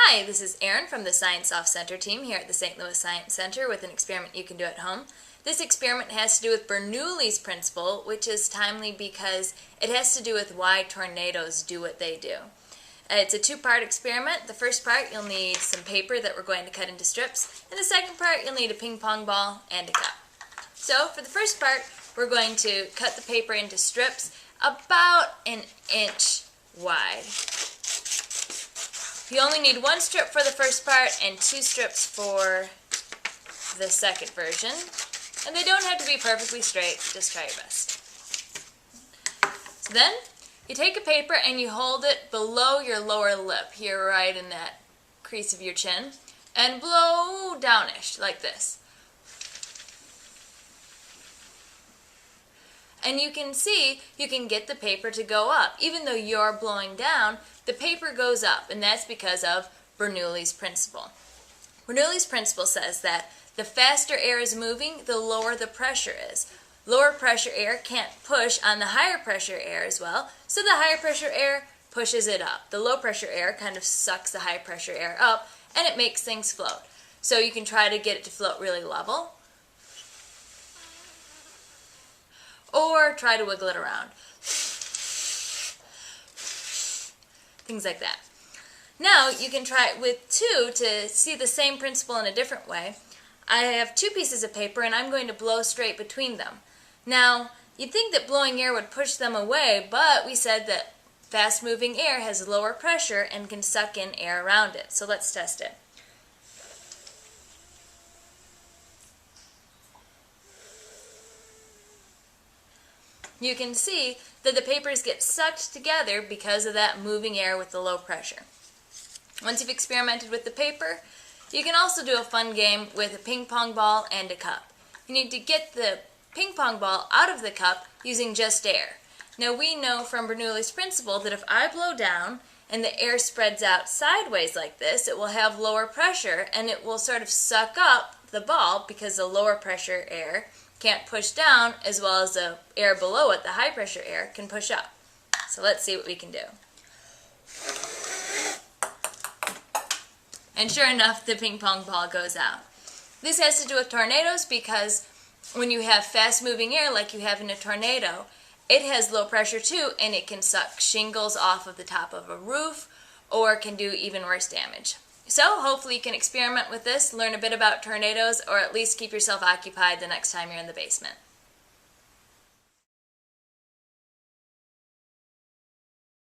Hi, this is Erin from the Science Off Center team here at the St. Louis Science Center with an experiment you can do at home. This experiment has to do with Bernoulli's principle, which is timely because it has to do with why tornadoes do what they do. It's a two-part experiment. The first part, you'll need some paper that we're going to cut into strips, and the second part, you'll need a ping pong ball and a cup. So for the first part, we're going to cut the paper into strips about an inch wide. You only need one strip for the first part and two strips for the second version. And they don't have to be perfectly straight, just try your best. So then, you take a paper and you hold it below your lower lip, here right in that crease of your chin, and blow downish, like this. And you can see, you can get the paper to go up. Even though you're blowing down, the paper goes up, and that's because of Bernoulli's principle. Bernoulli's principle says that the faster air is moving, the lower the pressure is. Lower pressure air can't push on the higher pressure air as well, so the higher pressure air pushes it up. The low pressure air kind of sucks the high pressure air up, and it makes things float. So you can try to get it to float really level, or try to wiggle it around. Things like that. Now you can try it with two to see the same principle in a different way. I have two pieces of paper and I'm going to blow straight between them. Now, you'd think that blowing air would push them away, but we said that fast-moving air has lower pressure and can suck in air around it. So let's test it. You can see that the papers get sucked together because of that moving air with the low pressure. Once you've experimented with the paper, you can also do a fun game with a ping pong ball and a cup. You need to get the ping pong ball out of the cup using just air. Now we know from Bernoulli's principle that if I blow down and the air spreads out sideways like this, it will have lower pressure and it will sort of suck up the ball because the lower pressure air can't push down as well as the air below it, the high pressure air, can push up. So let's see what we can do. And sure enough, the ping pong ball goes out. This has to do with tornadoes because when you have fast moving air like you have in a tornado, it has low pressure too, and it can suck shingles off of the top of a roof or can do even worse damage. So hopefully you can experiment with this, learn a bit about tornadoes, or at least keep yourself occupied the next time you're in the basement.